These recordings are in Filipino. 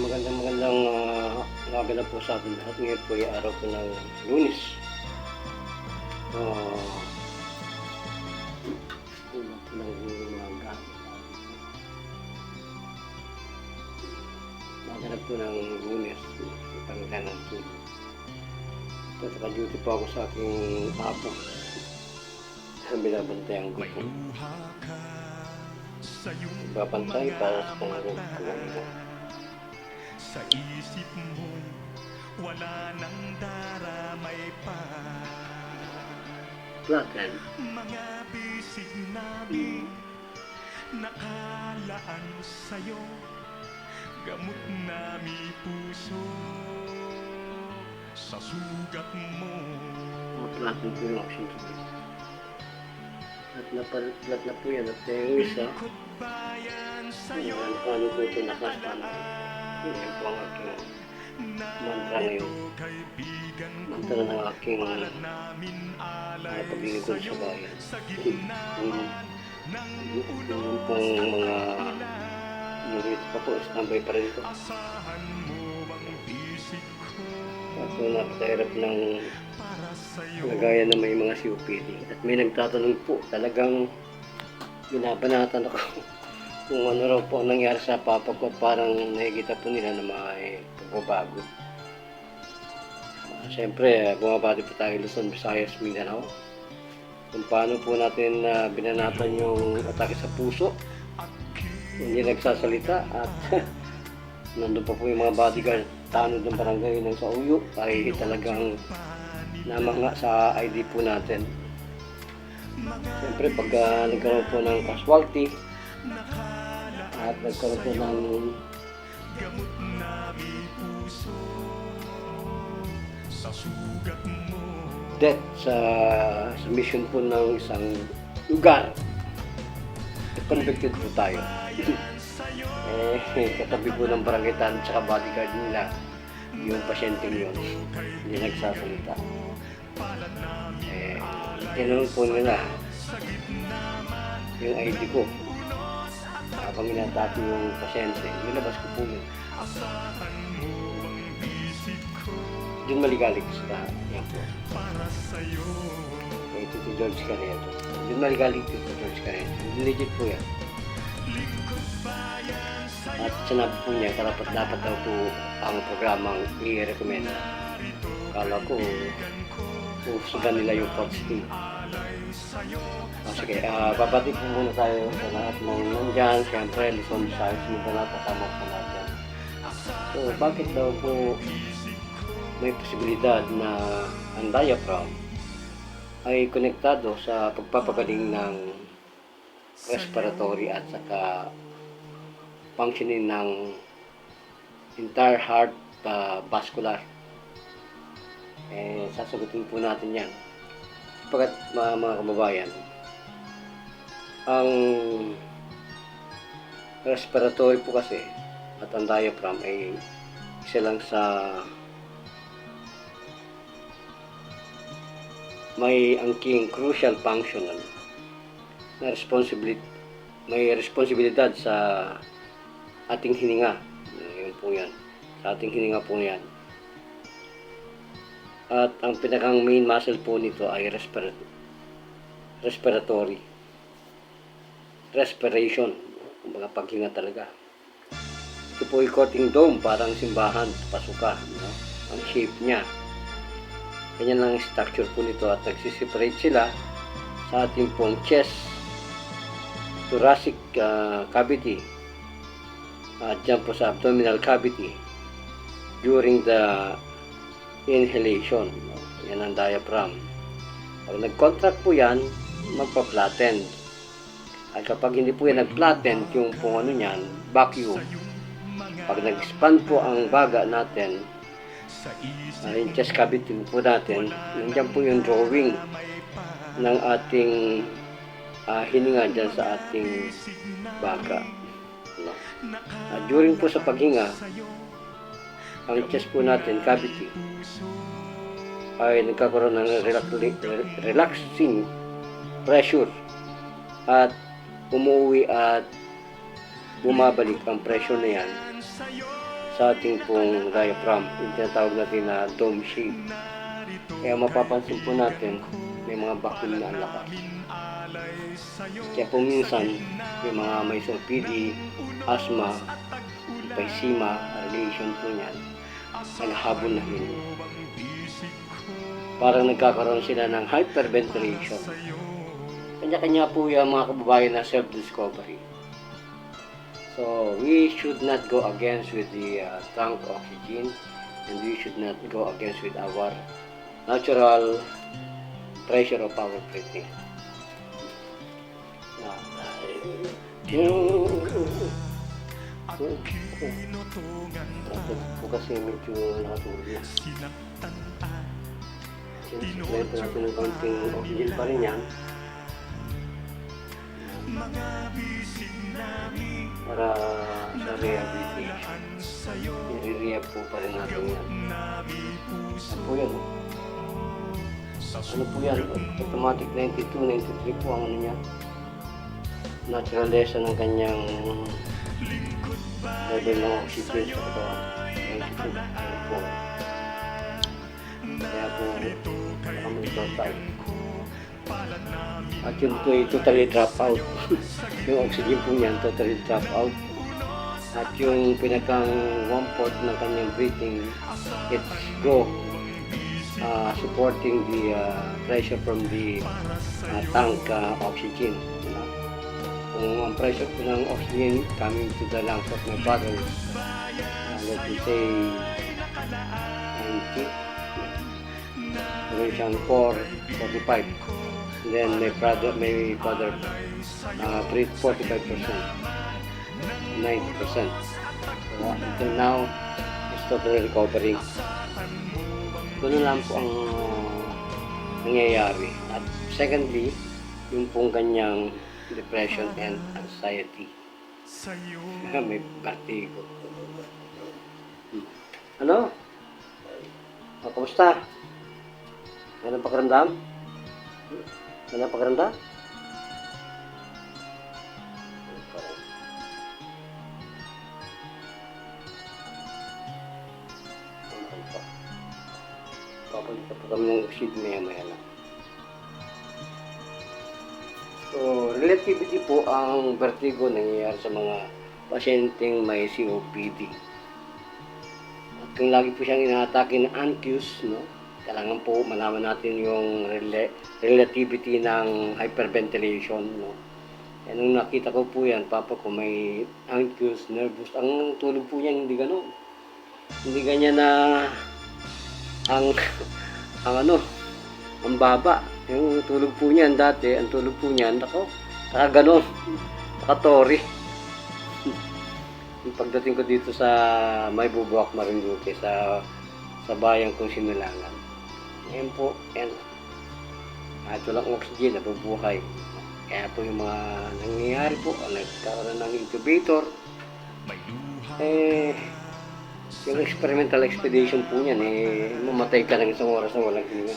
umaga na po sa atin lahat. Ngayon po ay araw po ng Lunes. Umaga po ng umaga. Umaga na po ng Lunes. Pangalanan ng tulog. Naka-duty po ako sa aking apo. Binabantayan ko po. Babantay para sa pangarap ko. Sa isip mo, wala nang daramay pa. Platen. Mga bisig namin, nakalaan sa'yo. Gamot nami puso, sa sugat mo. Platen po yung action to. Plat na po yan. At yung isa, ano po ito nakastan. Yan po ang aking mantra ngayon. Mantra ng aking pag-iikot sa bayan. Yung pong mga nilito pa po, standby pa rin ito. Ako nakahirap ng lagayan na may mga COPD. At may nagtatanong po, talagang binabanatan ako kung ano raw po ang nangyari sa papa ko at parang nakikita po nila na may pagbabago. Siyempre, bumabati po tayo Luzon, Visayas, Mindanao. Kung paano po natin binanatan yung atake sa puso. Hindi nagsasalita at nandun pa po yung mga bodyguard tanod ng barangay ng sa Uyo ay talagang namanga sa ID po natin. Siyempre, pag nagkaroon po ng casualty at nagkaroon po ng death sa mission po ng isang lugar, convicted po tayo. Katabi po ng barangay tanod at bodyguard nila yung pasyente yun, hindi nagsasalita. Tinanong po nila yung ID ko habang inatake yung pasyente, nilabas ko po yun. Yun maligalig sa yan po. Ito si George Careto. Yun maligalig ito George Careto. Legit po yan. At sinabi po niya, dapat daw po ang programang i-recommend. Kala ko, usugan nila yung posting. Sige, babati po muna tayo sa lahat ng nandyan. Siyempre, Luzon, Visayas, Mindanao, kasama po natin. So, bakit daw po may posibilidad na ang diaphragm ay konektado sa pagpapagaling ng respiratory at saka functioning ng entire heart vascular? Sasagutin po natin yan. Pagkat mga kababayan, ang respiratory po kasi at ang diaphragm ay isa lang sa may angking crucial function na may responsibilidad sa ating hininga. Yun po yan. Sa ating hininga po yan. At ang pinakang main muscle po nito ay respiratory. Respiration. Kumbaga paghinga talaga. Ito po ay coating dome, parang simbahan, pasuka. No? Ang shape niya. Ganyan lang ang structure po nito at nagsiseparate sila sa ating pong chest, thoracic cavity, at dyan po sa abdominal cavity during the inhalation. Yan ang diaphragm. Pag nag-contract po yan, magpa-flatten. At kapag hindi po yan nag-flatten, yung pong ano yan, vacuum. Pag nag-expand po ang baga natin, yung chest cavity po natin, nandiyan po yung drawing ng ating hininga dyan sa ating baga. During po sa paghinga, ang chest po natin, cavity, ay nagkakaroon ng relaxing pressure at umuwi at bumabalik ang pressure na yan sa ating pong diaphragm, yung tinatawag natin na dome shape. Kaya mapapansin po natin, may mga vacuum na ang lakas. Kaya po minsan, yung mga may COPD, asthma, emphysema, relation po niyan, naghahabol na yun. Parang nagkakaroon sila ng hyperventilation. Kanya-kanya po yung mga kababayan na self-discovery. So, we should not go against with the tank oxygen, and we should not go against with our natural pressure of our breathing. Po kasi medyo nakatulog na. Sinasipleto natin ng konting oxygen pa rin yan. Para sa rehabilitation. I-rehab po pa rin natin yan. Ano po yan? Ano po yan? Automatic 92, 93 po ang ano niya. Naturalesa ng kanyang level ng oxygen sa katawan. 92, 94. Kaya po, nakamonitor tayo. At yun po ay totally drop out. Yung oxygen po niyan, totally drop out. At yung pinakang 1/4 ng kanyang breathing, it's go supporting the pressure from the tank oxygen. You know? Kung ang pressure po ng oxygen coming to the lungs of my bottle, let me say 90, siyang 445. Then may father breathe 45%, 90%. So until now, it's totally recovering. Ganun lang po ang nangyayari. At secondly, yung pong kanyang depression and anxiety. May vertigo. Ano? O, kamusta? Ano pakiramdam? Ano pakiramdam? Papalit pa kami ng oxygen maya-maya lang. So, relativity po ang vertigo nangyayari sa mga pasyenteng may COPD. At kung lagi po siyang inaatake ng anxious, no? Kailangan po malaman natin yung relativity ng hyperventilation, no? E nung nakita ko po yan, papa ko may anxious, nervous. Ang tulog po niya hindi gano'n. Hindi ganyan na ang baba. Yung tulog po niyan dati, ang tulog po niyan, gano'n, nakatori. Yung pagdating ko dito sa May Bubuak, Marinduque, sa bayan kong Sinulangan. Ngayon po, yan. At walang oxygen, nabubuhay. Kaya po yung mga nangyayari po, nagkaroon ng incubator. Yung experimental expedition po niyan, mamatay ka ng isang oras na walang hininga.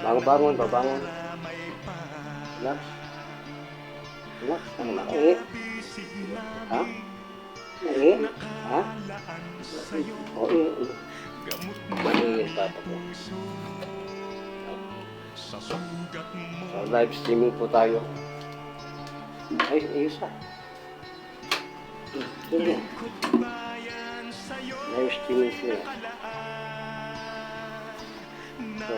Bangon, babangon. Relax. Relax. Ano na? Ha? Ha? Oo. Maliit papa ko. So, live streaming po tayo. Ay, ayos ha. Hindi. Live streaming sila. So,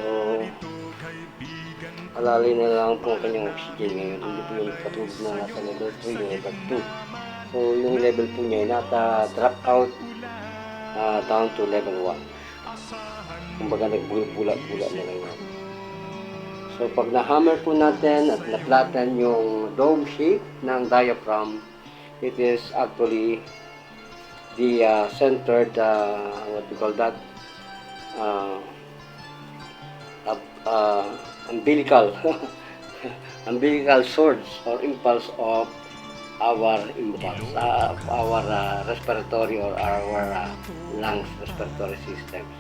alalay na lang po ang kanyang oxygen ngayon. Hindi po yung katulad na nasa level 3, yung level 2. So, yung level po niya ay drop out down to level 1. Kumbaga nagbula-bula na lang yan. So, pag na-hammer po natin at na-flatten yung dome shape ng diaphragm, it is actually the centered, what do you call that? Umbilical source or impulse of our impulse, our respiratory or our lungs respiratory systems.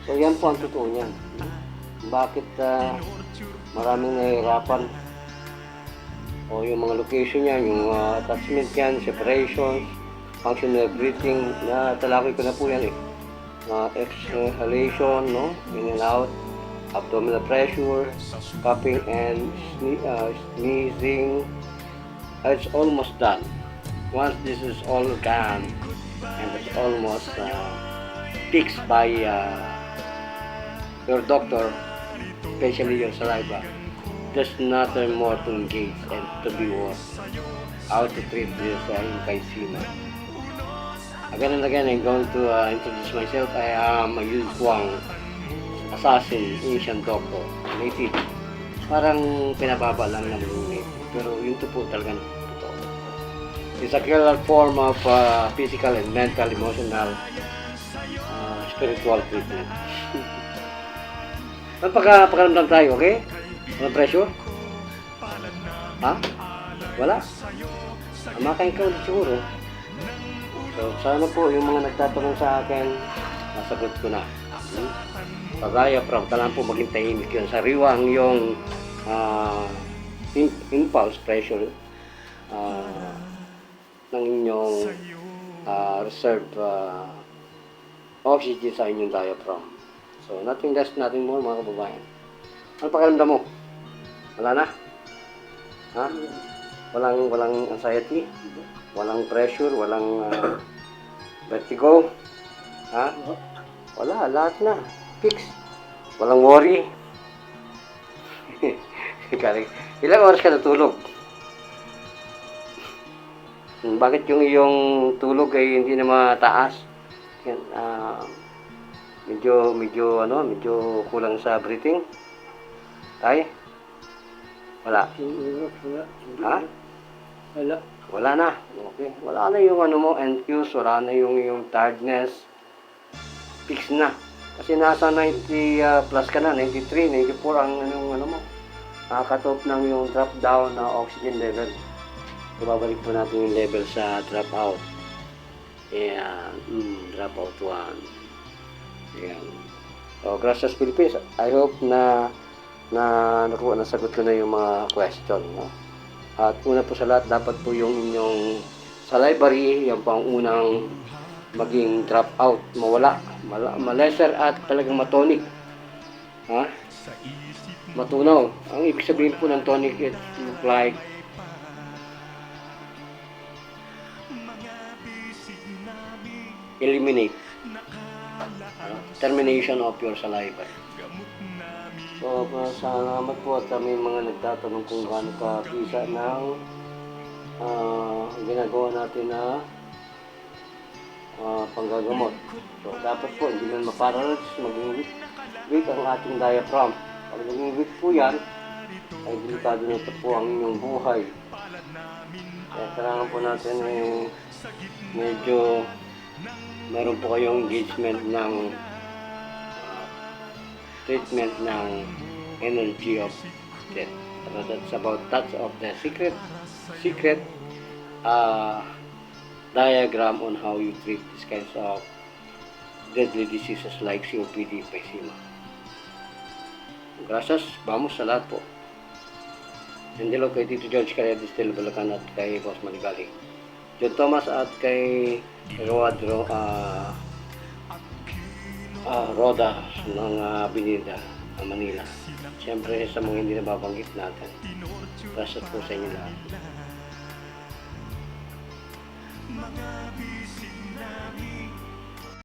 So yan po ang totoo niyan. Bakit maraming nahihirapan o yung mga location niyan, yung attachment yan, separations, functional breathing, na talakoy ko na po yan eh. Exhalation, no? In and out, abdominal pressure, coughing and sneezing. It's almost done. Once this is all done, and it's almost fixed by your doctor, especially your saliva, there's nothing more to engage and to be worth how to treat this emphysema. Again and again, I'm going to introduce myself. I am a Yu Kwang, assassin, Asian doctor, native. Parang pinababa lang ng native, pero yun to po talagang totoo. It's a clear form of physical and mental, emotional, spiritual treatment. Pagkaramdam tayo, okay? Walang pressure? Ha? Wala? Makain ka ulit siguro. So, sana po yung mga nagtatanong sa akin, nasagot ko na. Kagaya, kailangan po maging tahimik yun. Sariwang yung impulse pressure ng inyong reserved oxygen sa inyong diaphragm. So, nothing less, nothing more, mga kababayan. Ano pakiramdam mo? Wala na? Ha? Walang anxiety? Walang pressure? Walang vertigo? Ha? Wala, lahat na. Fix. Walang worry. Ilang oras ka natulog? Bakit yung iyong tulog ay hindi na mataas? Yan, medyo kulang sa breathing. Tay? Wala. Ha? Wala na. Okay. Wala na yung mo, NQs, wala na yung tiredness. Fix na. Kasi nasa 90 plus ka na, 93, 94 ang mo. Nakakatop ng yung drop down na oxygen level. So, babalik po natin yung level sa drop out. Ayan. Drop out 1. Ayan. So, gracias Philippines. I hope na nasagot ko na yung mga question, no? At una po sa lahat, dapat po yung inyong salivary, yan po ang unang maging drop out, mawala, malesser at talagang matonic. Ha? Matunaw. Ang ibig sabihin po ng tonic, it look like eliminate, termination of your saliva. So, salamat po at may mga nagtatanong kung gaano ka pisa ng ginagawa natin na panggagamot. So, dapat po hindi man maparalyze, maging weak ang ating diaphragm. Pag naging weak po yan, ay delikado na ito po ang inyong buhay. Kaya kailangan po natin medyo meron po kayong engagement ng treatment ng energy of death. That's about touch of the secret diagram on how you treat these kinds of deadly diseases like COPD, emphysema. Gracias, vamos sa lahat po. And hello kay Tito George Carrera Distel Bulacan at kay Boss Maligali, John Thomas at kay Roda ng Binida, Manila. Siyempre sa mga hindi nababanggit natin. Gracias po sa inyo lahat. Mga bisig namin